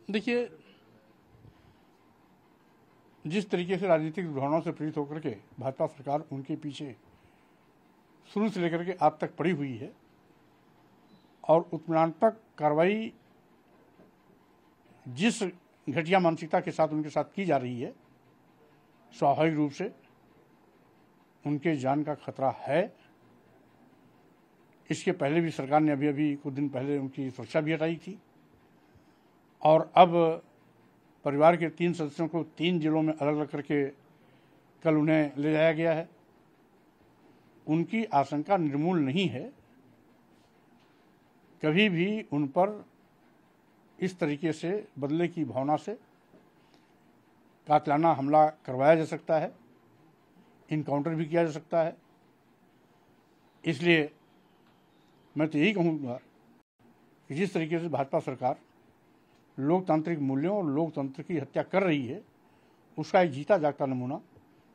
देखिए, जिस तरीके से राजनीतिक भावनाओं से प्रेरित होकर के भाजपा सरकार उनके पीछे शुरू से लेकर के आज तक पड़ी हुई है और उत्पीड़नात्मक कार्रवाई जिस घटिया मानसिकता के साथ उनके साथ की जा रही है, स्वाभाविक रूप से उनके जान का खतरा है। इसके पहले भी सरकार ने अभी कुछ दिन पहले उनकी सुरक्षा भी हटाई थी और अब परिवार के 3 सदस्यों को 3 जिलों में अलग अलग करके कल उन्हें ले जाया गया है। उनकी आशंका निर्मूल नहीं है, कभी भी उन पर इस तरीके से बदले की भावना से कातिलाना हमला करवाया जा सकता है, इनकाउंटर भी किया जा सकता है। इसलिए मैं तो यही कहूँगा कि जिस तरीके से भाजपा सरकार लोकतांत्रिक मूल्यों और लोकतंत्र की हत्या कर रही है, उसका एक जीता जागता नमूना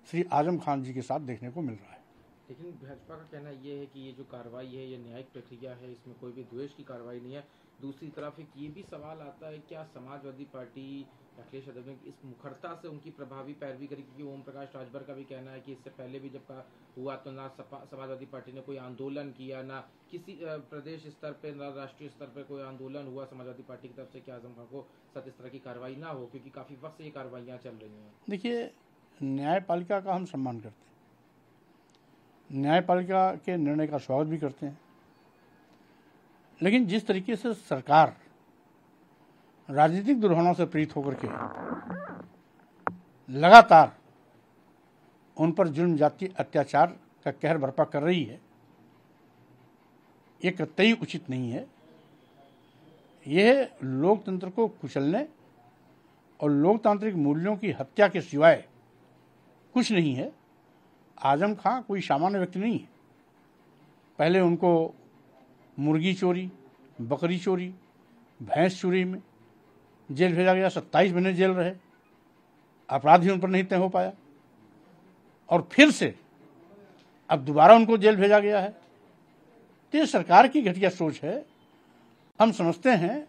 श्री आजम खान जी के साथ देखने को मिल रहा है। लेकिन भाजपा का कहना ये है कि ये जो कार्रवाई है ये न्यायिक प्रक्रिया है, इसमें कोई भी द्वेष की कार्रवाई नहीं है। दूसरी तरफ एक ये भी सवाल आता है, क्या समाजवादी पार्टी अखिलेश यादव ने इस मुखरता से उनकी प्रभावी पैरवी करी? क्योंकि ओम प्रकाश राजभर का भी कहना है कि इससे पहले भी जब का हुआ तो ना समाजवादी पार्टी ने कोई आंदोलन किया, ना किसी प्रदेश स्तर पे ना राष्ट्रीय स्तर पे कोई आंदोलन हुआ समाजवादी पार्टी की तरफ से कि आजम खान को साथ इस तरह की कार्रवाई ना हो, क्योंकि काफी वक्त से ये कार्रवाइयाँ चल रही हैं। देखिए, न्यायपालिका का हम सम्मान करते हैं, न्यायपालिका के निर्णय का स्वागत भी करते हैं, लेकिन जिस तरीके से सरकार राजनीतिक दुर्भावनाओं से प्रेरित होकर के लगातार उन पर जुल्म जाति अत्याचार का कहर बर्पा कर रही है, ये कतई उचित नहीं है। यह लोकतंत्र को कुचलने और लोकतांत्रिक मूल्यों की हत्या के सिवाय कुछ नहीं है। आजम खां कोई सामान्य व्यक्ति नहीं है। पहले उनको मुर्गी चोरी, बकरी चोरी, भैंस चोरी में जेल भेजा गया, 27 महीने जेल रहे, अपराध ही उन पर नहीं तय हो पाया और फिर से अब दोबारा उनको जेल भेजा गया है। तो ये सरकार की घटिया सोच है। हम समझते हैं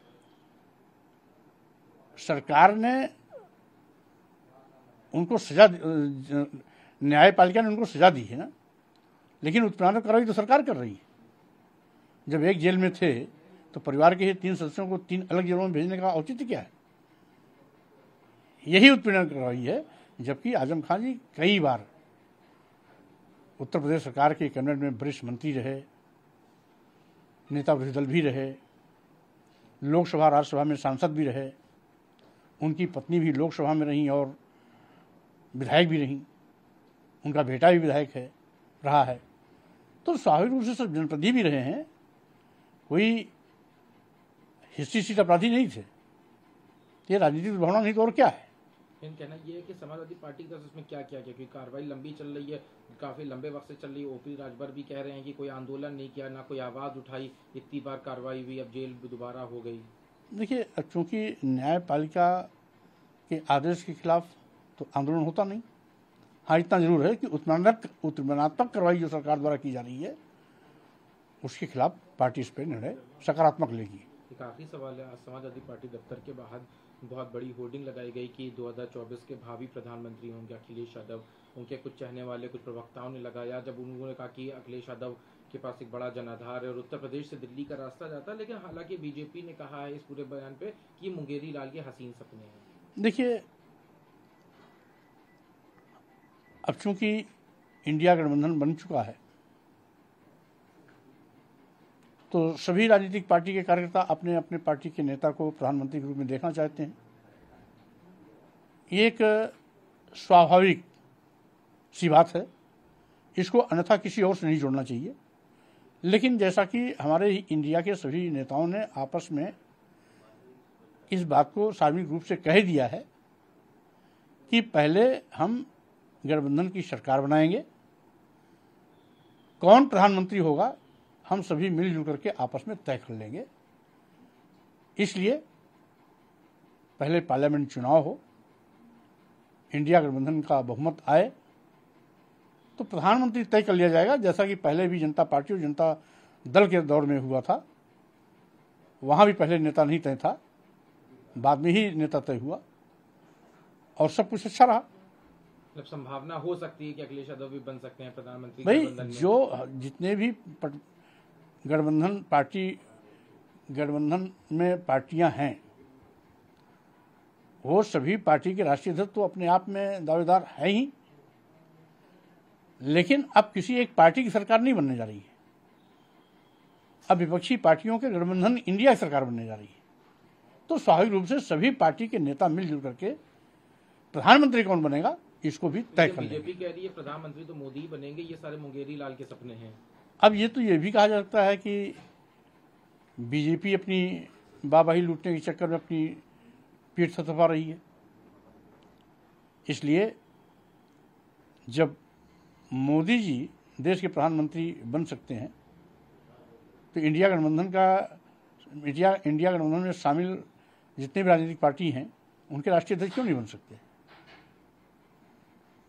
सरकार ने उनको सजा, न्यायपालिका ने उनको सजा दी है ना, लेकिन उत्पीड़न कार्रवाई तो सरकार कर रही है। जब एक जेल में थे तो परिवार के ही 3 सदस्यों को 3 अलग जेलों में भेजने का औचित्य क्या है? यही उत्पीड़न कार्रवाई है। जबकि आजम खान जी कई बार उत्तर प्रदेश सरकार के कैबिनेट में वरिष्ठ मंत्री रहे, नेता विरोधी दल भी रहे, लोकसभा राज्यसभा में सांसद भी रहे, उनकी पत्नी भी लोकसभा में रही और विधायक भी रही, उनका बेटा भी विधायक है रहा है। तो स्वाभाविक रूप से सब जनप्रतिनिधि भी रहे हैं, कोई हिस्ट्री सीट अपराधी नहीं थे। ये राजनीतिक भावना नहीं तो और क्या है? कहना ये है कि समाजवादी पार्टी की तरफ इसमें क्या किया गया, क्योंकि कार्रवाई लंबी चल रही है, काफी लंबे वक्त से चल रही है। ओपी राजभर भी कह रहे हैं कि कोई आंदोलन नहीं किया, ना कोई आवाज उठाई, इतनी बार कार्रवाई हुई, अब जेल दोबारा हो गई। देखिए, चूंकि न्यायपालिका के आदेश के खिलाफ तो आंदोलन होता नहीं। हाँ, इतना जरूर है कि उत्पीड़नात्मक कार्रवाई जो सरकार द्वारा की जा रही है उसके खिलाफ पार्टी इस पर निर्णय सकारात्मक लेगी। एक आखिरी सवाल है, समाजवादी पार्टी दफ्तर के बाहर बहुत बड़ी होर्डिंग लगाई गई कि 2024 के भावी प्रधानमंत्री होंगे अखिलेश यादव। उनके कुछ चाहने वाले, कुछ प्रवक्ताओं ने लगाया, जब उन्होंने कहा कि अखिलेश यादव के पास एक बड़ा जनाधार है और उत्तर प्रदेश से दिल्ली का रास्ता जाता है, लेकिन हालांकि बीजेपी ने कहा है इस पूरे बयान पे कि मुंगेरी लाल के हसीन सपने हैं। देखिए, अब चूंकि इंडिया गठबंधन बन चुका है तो सभी राजनीतिक पार्टी के कार्यकर्ता अपने अपने पार्टी के नेता को प्रधानमंत्री के रूप में देखना चाहते हैं। ये एक स्वाभाविक सी बात है, इसको अन्यथा किसी और से नहीं जोड़ना चाहिए। लेकिन जैसा कि हमारे इंडिया के सभी नेताओं ने आपस में इस बात को सार्वजनिक रूप से कह दिया है कि पहले हम गठबंधन की सरकार बनाएंगे, कौन प्रधानमंत्री होगा हम सभी मिलजुल करके आपस में तय कर लेंगे। इसलिए पहले पार्लियामेंट चुनाव हो, इंडिया गठबंधन का बहुमत आए तो प्रधानमंत्री तय कर लिया जाएगा, जैसा कि पहले भी जनता पार्टी और जनता दल के दौर में हुआ था। वहां भी पहले नेता नहीं तय था, बाद में ही नेता तय हुआ और सब कुछ अच्छा रहा। मतलब संभावना हो सकती है कि अखिलेश यादव भी बन सकते हैं प्रधानमंत्री भाई गठबंधन में। जो जितने भी गठबंधन में पार्टियां हैं वो सभी पार्टी के राष्ट्रीय अध्यक्ष तो अपने आप में दावेदार है ही, लेकिन अब किसी एक पार्टी की सरकार नहीं बनने जा रही है। अब विपक्षी पार्टियों के गठबंधन इंडिया की सरकार बनने जा रही है, तो स्वाभाविक रूप से सभी पार्टी के नेता मिलजुल करके प्रधानमंत्री कौन बनेगा इसको भी तय कर लेंगे। बीजेपी कह रही है प्रधानमंत्री तो मोदी ही बनेंगे, ये सारे मुंगेरी लाल के सपने हैं। अब ये तो ये भी कहा जा सकता है कि बीजेपी अपनी वाहवाही लूटने के चक्कर में अपनी पीठ थपथपा रही है, इसलिए जब मोदी जी देश के प्रधानमंत्री बन सकते हैं तो इंडिया गठबंधन में शामिल जितने भी राजनीतिक पार्टी हैं उनके राष्ट्रीय अध्यक्ष क्यों नहीं बन सकते।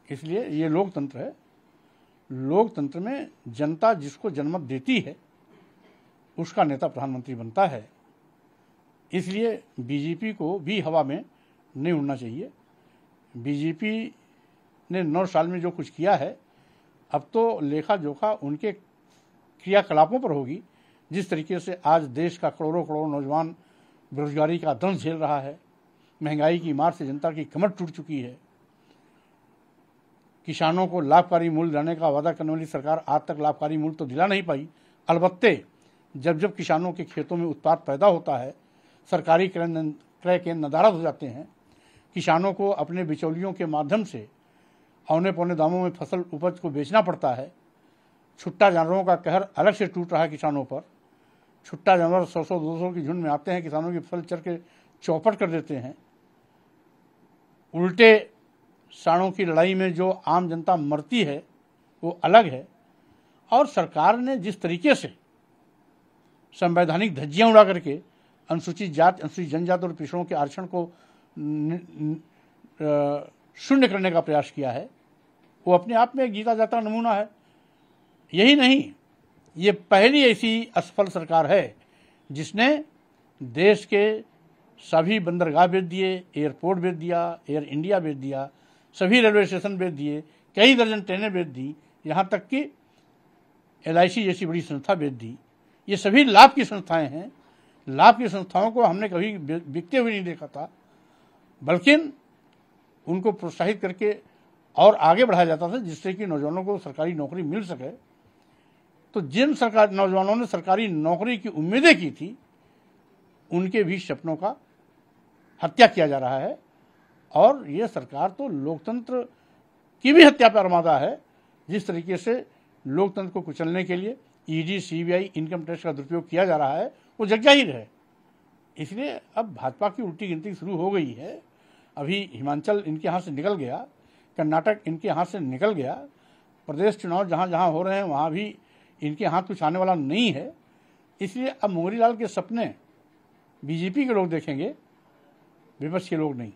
इसलिए ये लोकतंत्र है। लोकतंत्र में जनता जिसको जनमत देती है उसका नेता प्रधानमंत्री बनता है। इसलिए बीजेपी को भी हवा में नहीं उड़ना चाहिए। बीजेपी ने 9 साल में जो कुछ किया है अब तो लेखा जोखा उनके क्रियाकलापों पर होगी। जिस तरीके से आज देश का करोड़ों नौजवान बेरोजगारी का दंश झेल रहा है, महंगाई की मार से जनता की कमर टूट चुकी है, किसानों को लाभकारी मूल्य दिलाने का वादा करने वाली सरकार आज तक लाभकारी मूल्य तो दिला नहीं पाई। अलबत्ते जब किसानों के खेतों में उत्पाद पैदा होता है, सरकारी क्रय केंद्र नदारद हो जाते हैं, किसानों को अपने बिचौलियों के माध्यम से औने पौने दामों में फसल उपज को बेचना पड़ता है। छुट्टा जानवरों का कहर अलग से टूट रहा है किसानों पर। छुट्टा जानवर 100-200 की झुंड में आते हैं, किसानों की फसल चर के चौपट कर देते हैं। उल्टे सांडों की लड़ाई में जो आम जनता मरती है वो अलग है। और सरकार ने जिस तरीके से संवैधानिक धज्जियां उड़ा करके अनुसूचित जाति, अनुसूचित जनजाति और पिछड़ों के आरक्षण को शून्य करने का प्रयास किया है वो अपने आप में एक जीता जाता नमूना है। यही नहीं, ये पहली ऐसी असफल सरकार है जिसने देश के सभी बंदरगाह बेच दिए, एयरपोर्ट बेच दिया, एयर इंडिया बेच दिया, सभी रेलवे स्टेशन बेच दिए, कई दर्जन ट्रेनें बेच दी, यहाँ तक कि LIC जैसी बड़ी संस्था बेच दी। ये सभी लाभ की संस्थाएं हैं। लाभ की संस्थाओं को हमने कभी बिकते हुए नहीं देखा था, बल्कि उनको प्रोत्साहित करके और आगे बढ़ाया जाता था जिससे कि नौजवानों को सरकारी नौकरी मिल सके। तो जिन नौजवानों ने सरकारी नौकरी की उम्मीदें की थी उनके भी सपनों का हत्या किया जा रहा है। और ये सरकार तो लोकतंत्र की भी हत्या पर आमादा है। जिस तरीके से लोकतंत्र को कुचलने के लिए ED, CBI, इनकम टैक्स का दुरुपयोग किया जा रहा है वो जग जाहिर है। इसलिए अब भाजपा की उल्टी गिनती शुरू हो गई है। अभी हिमाचल इनके हाथ से निकल गया, कर्नाटक इनके हाथ से निकल गया, प्रदेश चुनाव जहाँ जहाँ हो रहे हैं वहाँ भी इनके हाथ कुछ आने वाला नहीं है। इसलिए अब मुंगेरी लाल के सपने बीजेपी के लोग देखेंगे, विपक्ष के लोग नहीं।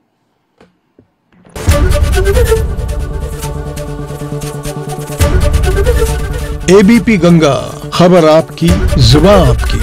ABP गंगा, खबर आपकी, जुबान आपकी।